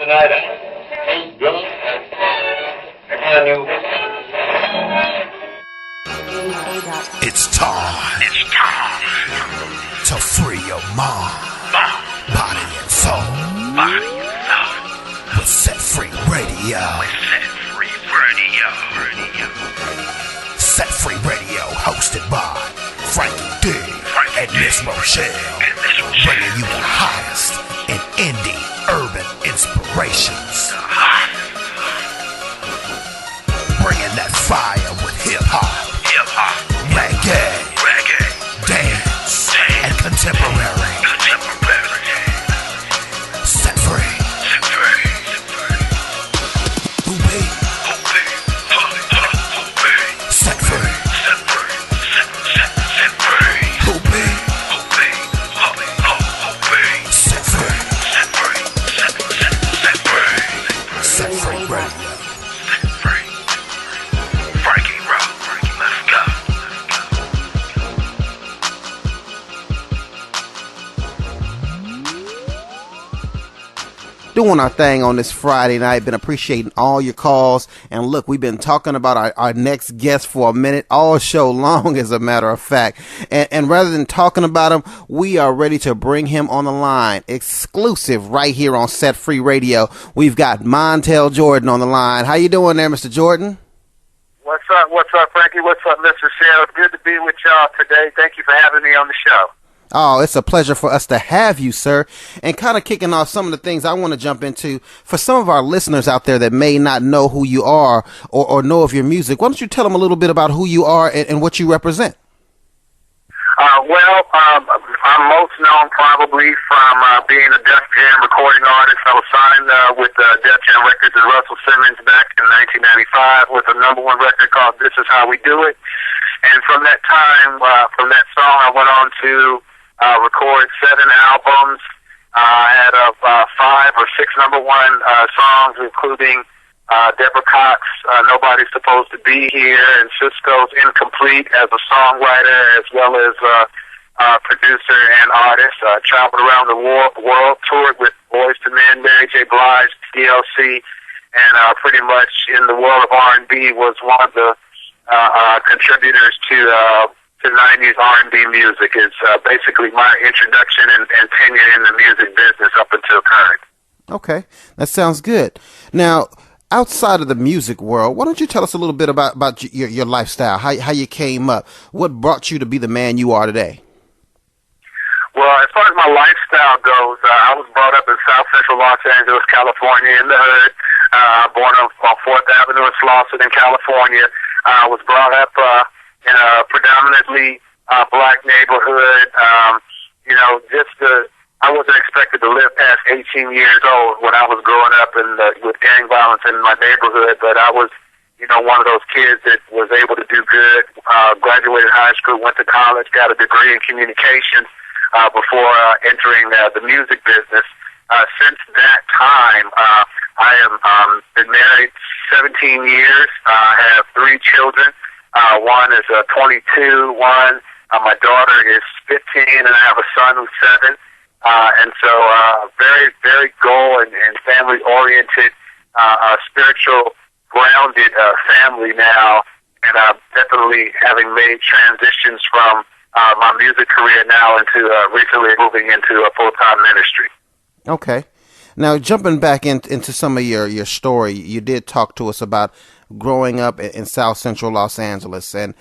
tonight. It's time. To free your mind, body and soul. With Set Free Radio. Set Free Radio, hosted by Franky-D and Miss Roshell, bringing you the highest in indie urban inspirations. Bringing that fire with hip-hop, reggae, dance, and contemporary. Set free. Set free. Set free radio. Doing our thing on this Friday night. Been appreciating all your calls. And look, we've been talking about our next guest for a minute, all show long, as a matter of fact. And rather than talking about him, we are ready to bring him on the line. Exclusive right here on Set Free Radio. We've got Montell Jordan on the line. How you doing there, Mr. Jordan? What's up, Frankie? What's up, Mr. Shell? Good to be with y'all today. Thank you for having me on the show. Oh, it's a pleasure for us to have you, sir. And kind of kicking off some of the things I want to jump into, for some of our listeners out there that may not know who you are or know of your music, why don't you tell them a little bit about who you are and what you represent? I'm most known probably from being a Def Jam recording artist. I was signed with Def Jam Records and Russell Simmons back in 1995 with a #1 record called This Is How We Do It. And from that time, from that song, I went on to record 7 albums. I had 5 or 6 #1 songs, including Deborah Cox, Nobody's Supposed to Be Here, and Cisco's Incomplete as a songwriter, as well as producer and artist. Traveled around the world, toured with Boyz II Men, Mary J. Blige, TLC, and pretty much in the world of R&B was one of the contributors to 90's R&B music. Is basically my introduction and tenure in the music business up until current. Okay, that sounds good. Now, outside of the music world, why don't you tell us a little bit about your lifestyle, how you came up, what brought you to be the man you are today? Well, as far as my lifestyle goes, I was brought up in South Central Los Angeles, California, in the hood. Born on 4th Avenue in Slauson in California. I was brought up in a predominantly black neighborhood. I wasn't expected to live past 18 years old when I was growing up with gang violence in my neighborhood, but I was, one of those kids that was able to do good, graduated high school, went to college, got a degree in communications before entering the music business. Since that time, I am been married 17 years. I have 3 children. One is 22. My daughter is 15, and I have a son who's 7. And so, very, very goal and family-oriented, spiritual, grounded family now, and definitely having made transitions from my music career now into recently moving into a full-time ministry. Okay. Now, jumping back into some of your story, you did talk to us about growing up in South Central Los Angeles, and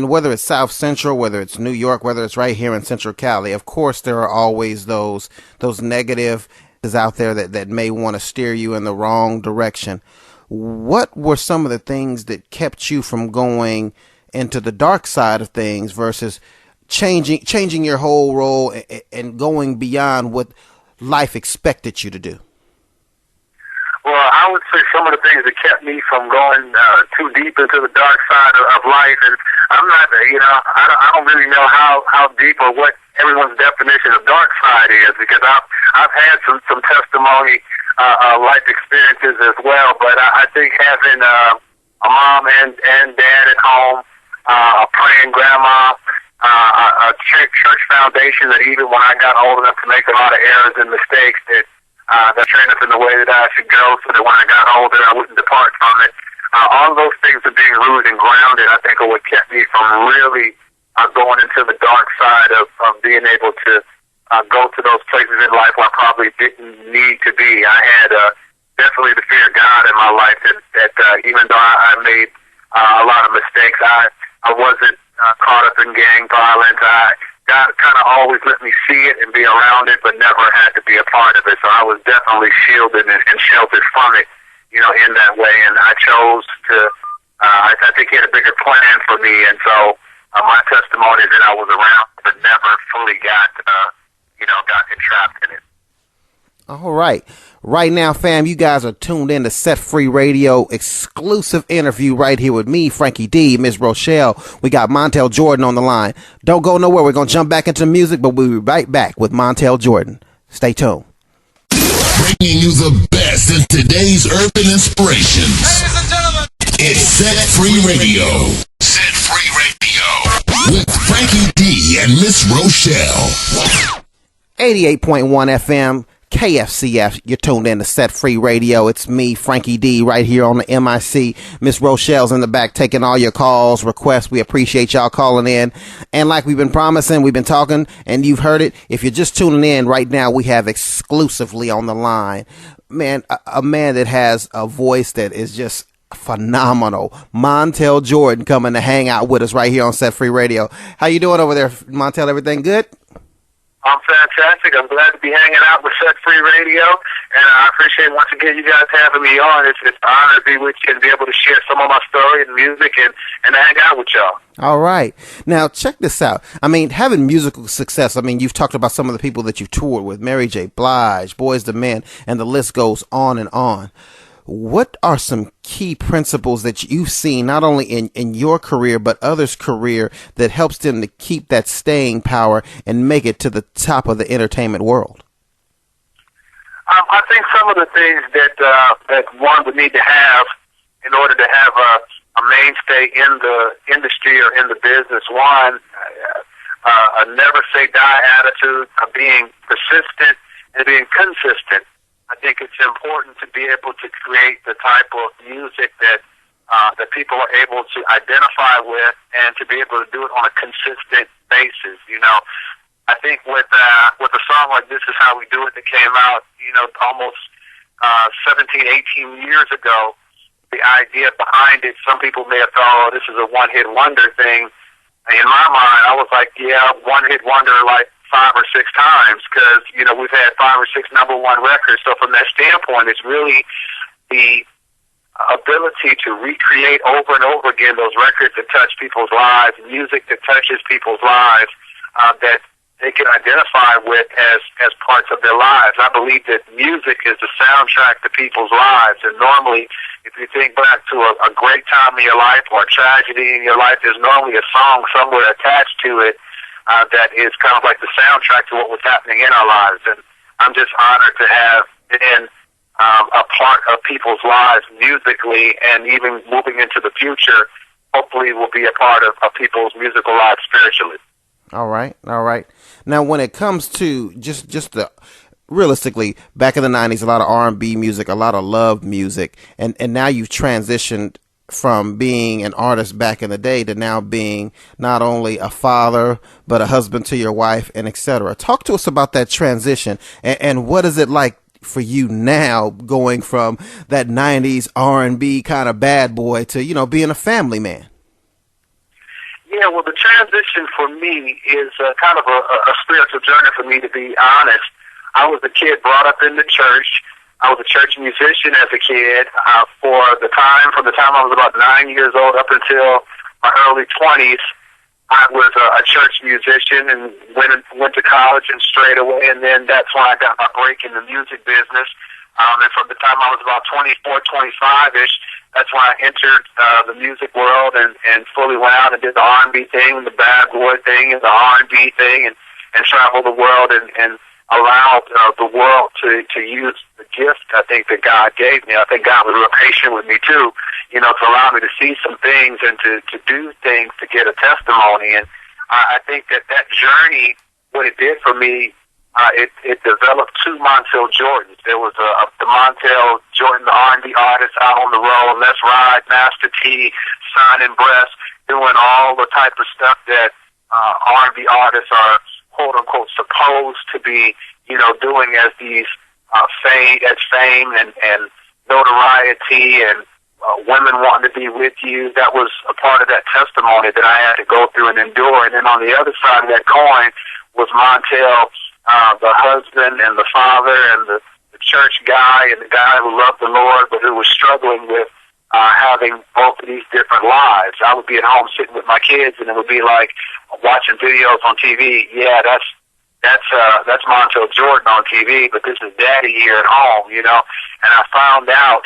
whether it's South Central, whether it's New York, whether it's right here in Central Cali, of course there are always those negative out there that may want to steer you in the wrong direction. What were some of the things that kept you from going into the dark side of things versus changing your whole role and going beyond what life expected you to do? Well, I would say some of the things that kept me from going too deep into the dark side of life, and I'm not, I don't really know how deep or what everyone's definition of dark side is, because I've had some testimony, life experiences as well, but I think having a mom and dad at home, a praying grandma, a church foundation that even when I got old enough to make a lot of errors and mistakes, that that trained us in the way that I should go so that when I got older, I wouldn't depart from it. All those things of being rooted and grounded, I think, are what kept me from really going into the dark side of being able to go to those places in life where I probably didn't need to be. I had definitely the fear of God in my life that even though I made a lot of mistakes, I wasn't caught up in gang violence. God kind of always let me see it and be around it, but never had to be a part of it. So I was definitely shielded and sheltered from it, in that way. And I chose to, I think he had a bigger plan for me. And so my testimony is that I was around, but never fully got entrapped in it. All right. Right now, fam, you guys are tuned in to Set Free Radio, exclusive interview right here with me, Franky-D, Miss Roshell. We got Montell Jordan on the line. Don't go nowhere. We're going to jump back into music, but we'll be right back with Montell Jordan. Stay tuned. Bringing you the best in today's urban inspirations. Ladies and gentlemen, it's Set Free Radio. Set Free Radio. With Franky-D and Miss Roshell. 88.1 FM. KFCF, you're tuned in to Set Free Radio. It's me, Franky-D, right here on the MIC. Miss Roshell's in the back taking all your calls, requests. We appreciate y'all calling in. And like we've been promising, we've been talking, and you've heard it. If you're just tuning in right now, we have exclusively on the line, man, a man that has a voice that is just phenomenal. Montell Jordan coming to hang out with us right here on Set Free Radio. How you doing over there, Montell? Everything good? I'm fantastic. I'm glad to be hanging out with Set Free Radio, and I appreciate once again you guys having me on. It's an honor to be with you and be able to share some of my story and music and hang out with y'all. All right. Now, check this out. I mean, having musical success, I mean, you've talked about some of the people that you've toured with, Mary J. Blige, Boyz II Men, and the list goes on and on. What are some key principles that you've seen not only in your career but others' career that helps them to keep that staying power and make it to the top of the entertainment world? I think some of the things that one would need to have in order to have a mainstay in the industry or in the business, one, a never say die attitude, of being persistent and being consistent. I think it's important to be able to create the type of music that people are able to identify with and to be able to do it on a consistent basis. I think with a song like This Is How We Do It that came out, almost 17, 18 years ago, the idea behind it, some people may have thought, this is a one-hit wonder thing. In my mind, I was like, yeah, one-hit wonder like 5 or 6 times, because we've had 5 or 6 number one records. So from that standpoint, it's really the ability to recreate over and over again those records that touch people's lives, music that touches people's lives, that they can identify with as parts of their lives. I believe that music is the soundtrack to people's lives, and normally, if you think back to a great time in your life or a tragedy in your life, there's normally a song somewhere attached to it that is kind of like the soundtrack to what was happening in our lives. And I'm just honored to have been a part of people's lives musically, and even moving into the future, hopefully will be a part of people's musical lives spiritually. All right. Now, when it comes to just the realistically, back in the 90s, a lot of R&B music, a lot of love music, and now you've transitioned from being an artist back in the day to now being not only a father, but a husband to your wife, and etc. Talk to us about that transition, and what is it like for you now going from that 90s R&B kind of bad boy to, being a family man? Yeah, well, the transition for me is kind of a spiritual journey for me, to be honest. I was a kid brought up in the church. I was a church musician as a kid from the time I was about 9 years old up until my early 20s. I was a church musician and went to college and straight away, and then that's when I got my break in the music business. And from the time I was about 24, 25-ish, that's when I entered the music world and fully went out and did the R&B thing, the bad boy thing, and the R&B thing, and traveled the world and allowed the world to use the gift I think that God gave me. I think God was real patient with me too, to allow me to see some things and to do things to get a testimony. And I think that journey, what it did for me, it developed two Montell Jordans. There was the Montell Jordan, the R&B artist out on the road, Let's Ride, Master T, Signing Breast, doing all the type of stuff that R&B artists are quote unquote supposed to be, doing as these fame and notoriety and women wanting to be with you. That was a part of that testimony that I had to go through and endure. And then on the other side of that coin was Montell, the husband and the father and the church guy and the guy who loved the Lord but who was struggling with having both of these different lives. I would be at home sitting with my kids, and it would be like watching videos on TV. Yeah, that's Montell Jordan on TV, but this is Daddy here at home, And I found out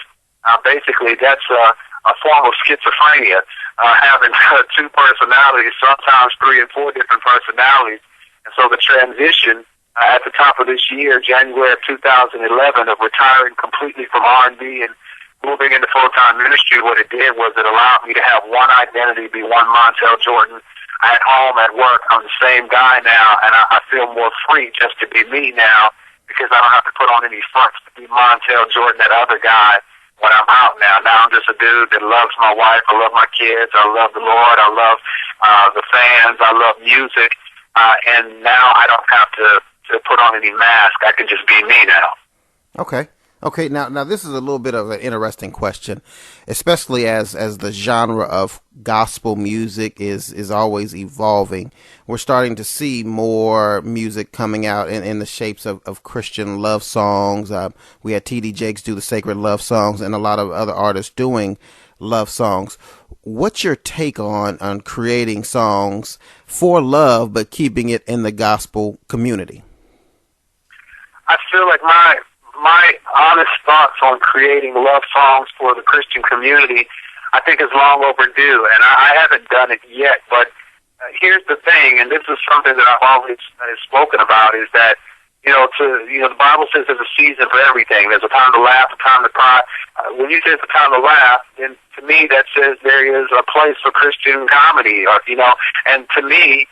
basically that's a form of schizophrenia, having two personalities, sometimes 3 and 4 different personalities. And so the transition at the top of this year, January of 2011, of retiring completely from R&B and moving into full-time ministry, what it did was it allowed me to have one identity, be one Montell Jordan. At home, at work, I'm the same guy now, and I feel more free just to be me now because I don't have to put on any fronts to be Montell Jordan, that other guy, when I'm out now. Now I'm just a dude that loves my wife, I love my kids, I love the Lord, I love the fans, I love music, and now I don't have to put on any mask. I can just be me now. Okay, now this is a little bit of an interesting question, especially as the genre of gospel music is always evolving. We're starting to see more music coming out in the shapes of Christian love songs. We had T.D. Jakes do the Sacred Love songs and a lot of other artists doing love songs. What's your take on creating songs for love but keeping it in the gospel community? I feel like my honest thoughts on creating love songs for the Christian community, I think is long overdue, and I haven't done it yet. But here's the thing, and this is something that I've always spoken about, is that the Bible says there's a season for everything. There's a time to laugh, a time to cry. When you say it's a time to laugh, then to me that says there is a place for Christian comedy, and to me,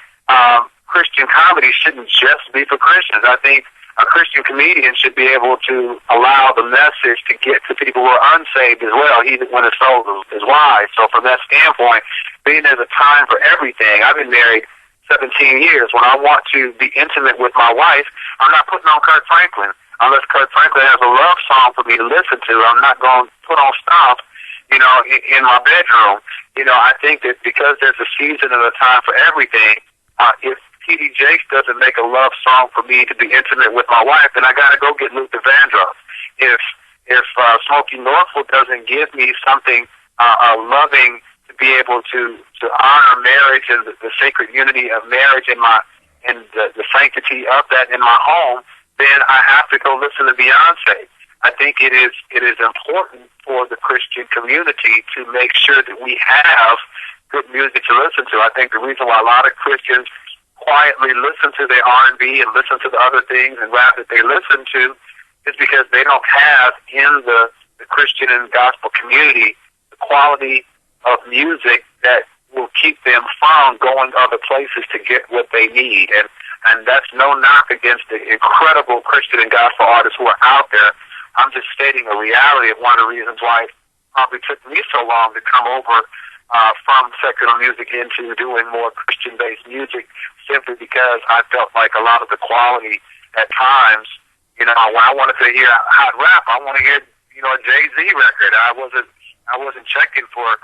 Christian comedy shouldn't just be for Christians. I think a Christian comedian should be able to allow the message to get to people who are unsaved as well, even when his soul is wise. So from that standpoint, being there's a time for everything. I've been married 17 years. When I want to be intimate with my wife, I'm not putting on Kirk Franklin. Unless Kirk Franklin has a love song for me to listen to, I'm not going to put on Stomp, in my bedroom. I think that because there's a season and a time for everything, if T.D. Jakes doesn't make a love song for me to be intimate with my wife, then I got to go get Luther Vandross. If Smokey Norfolk doesn't give me something loving to be able to honor marriage and the sacred unity of marriage and the sanctity of that in my home, then I have to go listen to Beyonce. I think it is important for the Christian community to make sure that we have good music to listen to. I think the reason why a lot of Christians quietly listen to their R&B and listen to the other things and rap that they listen to is because they don't have in the Christian and gospel community the quality of music that will keep them from going other places to get what they need. And that's no knock against the incredible Christian and gospel artists who are out there. I'm just stating a reality of one of the reasons why it probably took me so long to come over from secular music into doing more Christian-based music, simply because I felt like a lot of the quality at times, when I wanted to hear hot rap, I want to hear, a Jay-Z record. I wasn't checking for,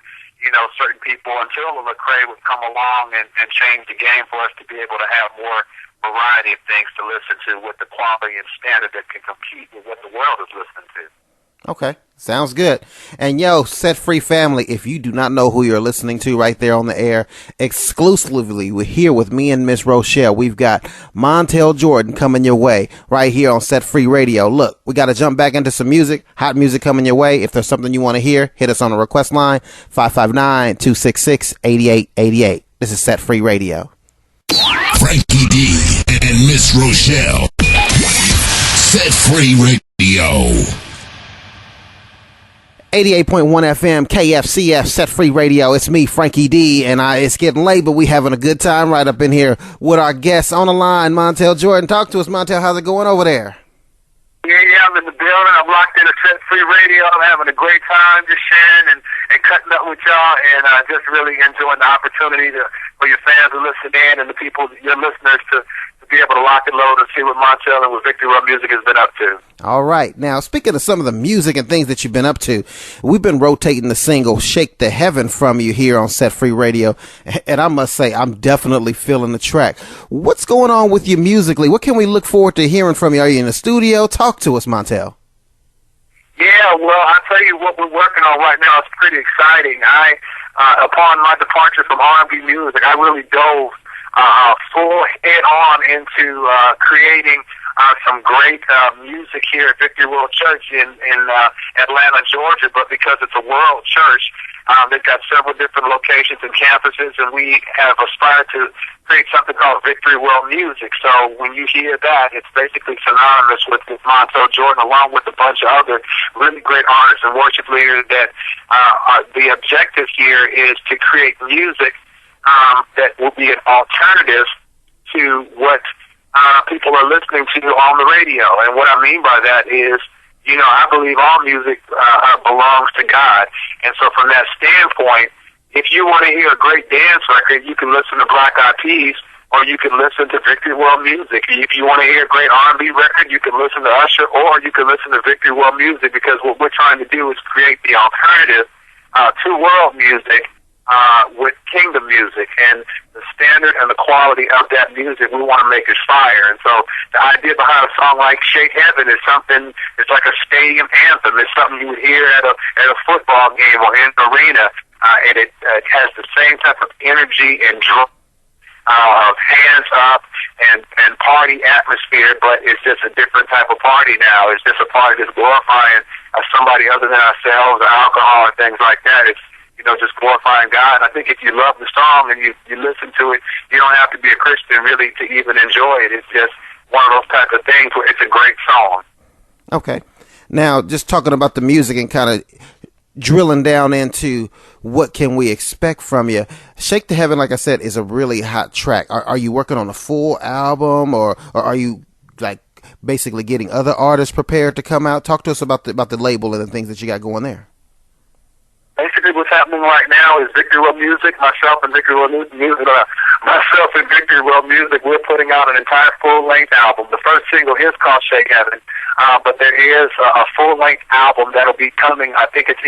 certain people until Lecrae would come along and change the game for us to be able to have more variety of things to listen to with the quality and standard that can compete with what the world is listening to. Okay, sounds good. And Set Free family, if you do not know who you're listening to right there on the air, exclusively we're here with me and Miss Roshell. We've got Montell Jordan coming your way right here on Set Free Radio. Look, we got to jump back into some music, hot music coming your way. If there's something you want to hear, hit us on the request line, 559-266-8888. This is Set Free Radio. Franky-D and Miss Roshell. Set Free Radio. 88.1 FM, KFCF, Set Free Radio. It's me, Franky-D, and it's getting late, but we having a good time right up in here with our guests on the line, Montell Jordan. Talk to us, Montell. How's it going over there? Yeah, I'm in the building. I'm locked into Set Free Radio. I'm having a great time just sharing and cutting up with y'all, and just really enjoying the opportunity for your fans to listen in and the people, your listeners, to be able to lock and load and see what Montell and what Victory World Music has been up to. All right. Now, speaking of some of the music and things that you've been up to, we've been rotating the single Shake the Heaven from you here on Set Free Radio. And I must say, I'm definitely feeling the track. What's going on with you musically? What can we look forward to hearing from you? Are you in the studio? Talk to us, Montell. Yeah, well, I'll tell you what we're working on right now. It's pretty exciting. Upon my departure from R&B music, I really dove full head on into creating some great music here at Victory World Church in Atlanta, Georgia. But because it's a world church, they've got several different locations and campuses, and we have aspired to create something called Victory World Music. So when you hear that, it's basically synonymous with Montell Jordan, along with a bunch of other really great artists and worship leaders. That the objective here is to create music that will be an alternative to what people are listening to on the radio. And what I mean by that is, I believe all music belongs to God. And so from that standpoint, if you want to hear a great dance record, you can listen to Black Eyed Peas, or you can listen to Victory World Music. If you want to hear a great R&B record, you can listen to Usher, or you can listen to Victory World Music, because what we're trying to do is create the alternative to world music with kingdom music, and the standard and the quality of that music we want to make is fire. And so the idea behind a song like Shake Heaven is something, it's like a stadium anthem. It's something you would hear at a football game or in an arena, and it has the same type of energy and drum of hands up and party atmosphere, but it's just a different type of party now. It's just a party that's glorifying somebody other than ourselves, or alcohol and things like that. It's just glorifying God. And I think if you love the song and you listen to it, you don't have to be a Christian really to even enjoy it. It's just one of those types of things where it's a great song. Okay. Now, just talking about the music and kind of drilling down into what can we expect from you. Shake the Heaven, like I said, is a really hot track. Are you working on a full album, or are you like basically getting other artists prepared to come out? Talk to us about the label and the things that you got going there. Basically, what's happening right now is Victory World Music, myself and Victory World Music, we're putting out an entire full-length album. The first single is called Shake Heaven, but there is a full-length album that'll be coming. I think it's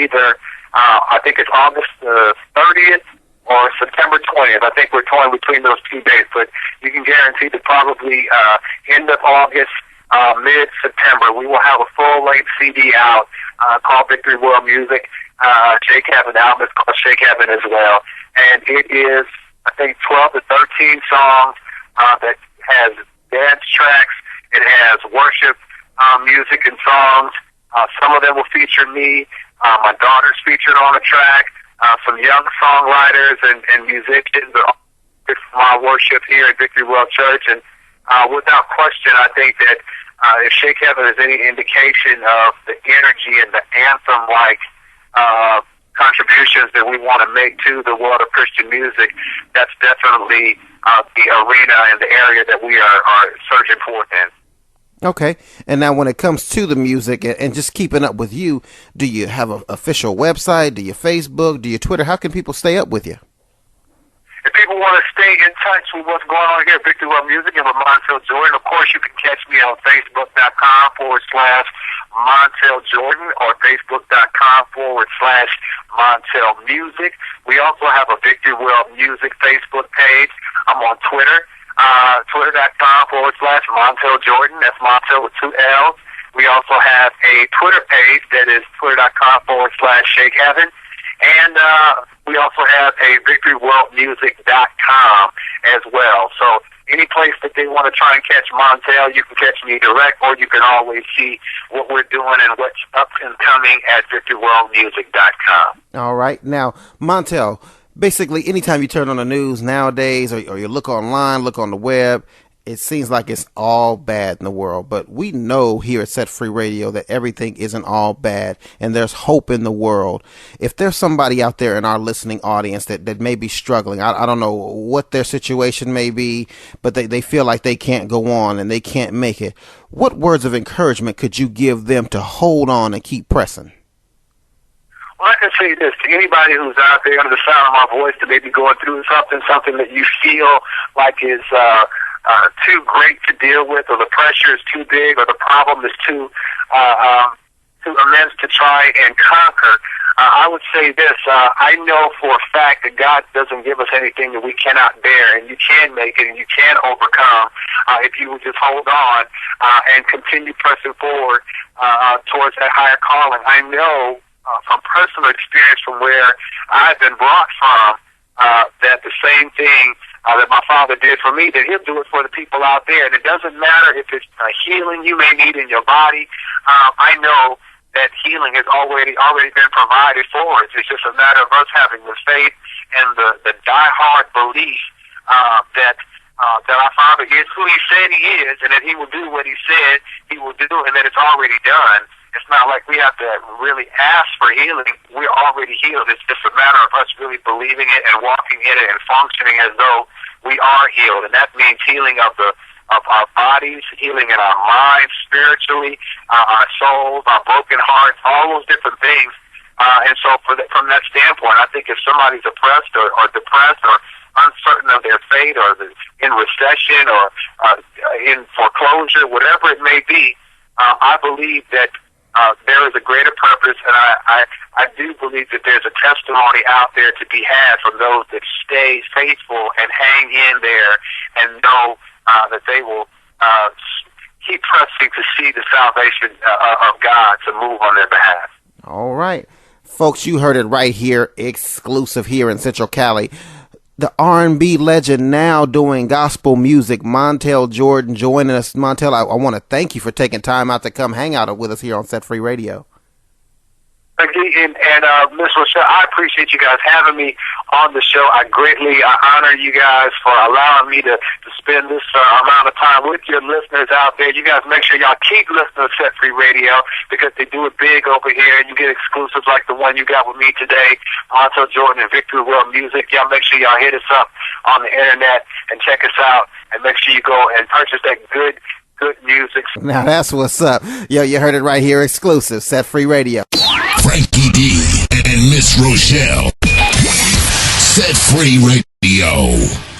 August 30th or September 20th. I think we're toying between those two dates, but you can guarantee that probably end of August, mid-September, we will have a full-length CD out called Victory World Music. Shake Heaven. The album is called Shake Heaven as well, and it is, I think, 12 to 13 songs that has dance tracks. It has worship music and songs. Some of them will feature me. My daughter's featured on the track. Some young songwriters and musicians are all from our worship here at Victory World Church, and without question, I think that if Shake Heaven is any indication of the energy and the anthem-like contributions that we want to make to the world of Christian music, that's definitely the arena and the area that we are searching forth in. Okay. And now when it comes to the music and just keeping up with you, do you have an official website? Do you Facebook? Do you Twitter? How can people stay up with you? If people want to stay in touch with what's going on here at Victory World Music and with Montell Jordan, of course, you can catch me on Facebook.com/Montell Jordan or Facebook.com/Montell Music. We also have a Victory World Music Facebook page. I'm on Twitter, Twitter.com/Montell Jordan. That's Montell with 2 L's. We also have a Twitter page that is Twitter.com/Shake Heaven. And we also have a VictoryWorldMusic.com as well. So any place that they want to try and catch Montell, you can catch me direct, or you can always see what we're doing and what's up and coming at VictoryWorldMusic.com. All right. Now, Montell, basically anytime you turn on the news nowadays, or you look online, look on the web, it seems like it's all bad in the world, but we know here at Set Free Radio that everything isn't all bad and there's hope in the world. If there's somebody out there in our listening audience that may be struggling, I don't know what their situation may be, but they feel like they can't go on and they can't make it. What words of encouragement could you give them to hold on and keep pressing? Well, I can say this to anybody who's out there under the sound of my voice that may be going through something that you feel like is too great to deal with, or the pressure is too big, or the problem is too immense to try and conquer. I would say this, I know for a fact that God doesn't give us anything that we cannot bear, and you can make it and you can overcome if you would just hold on and continue pressing forward towards that higher calling. I know from personal experience from where I've been brought from that the same thing that my Father did for me, that He'll do it for the people out there. And it doesn't matter if it's a healing you may need in your body. I know that healing has already been provided for us. It's just a matter of us having the faith and the die-hard belief that our Father is who He said He is, and that He will do what He said He will do, and that it's already done. It's not like we have to really ask for healing. We're already healed. It's just a matter of us really believing it and walking in it and functioning as though we are healed. And that means healing of our bodies, healing in our minds, spiritually, our souls, our broken hearts, all those different things. And so from that standpoint, I think if somebody's oppressed or depressed or uncertain of their fate, or in recession or in foreclosure, whatever it may be, I believe that there is a greater purpose, and I do believe that there's a testimony out there to be had from those that stay faithful and hang in there and know that they will keep pressing to see the salvation of God to move on their behalf. All right. Folks, you heard it right here, exclusive here in Central Cali. The R&B legend now doing gospel music, Montell Jordan, joining us. Montell, I want to thank you for taking time out to come hang out with us here on Set Free Radio. And Ms. Roshell, I appreciate you guys having me on the show. I honor you guys for allowing me to spend this amount of time with your listeners out there. You guys make sure y'all keep listening to Set Free Radio, because they do it big over here, and you get exclusives like the one you got with me today, Montell Jordan and Victory World Music. Y'all make sure y'all hit us up on the internet and check us out, and make sure you go and purchase that good music. Now that's what's up. Yo, you heard it right here, exclusive, Set Free Radio. Franky-D and Miss Roshell. Set Free Radio.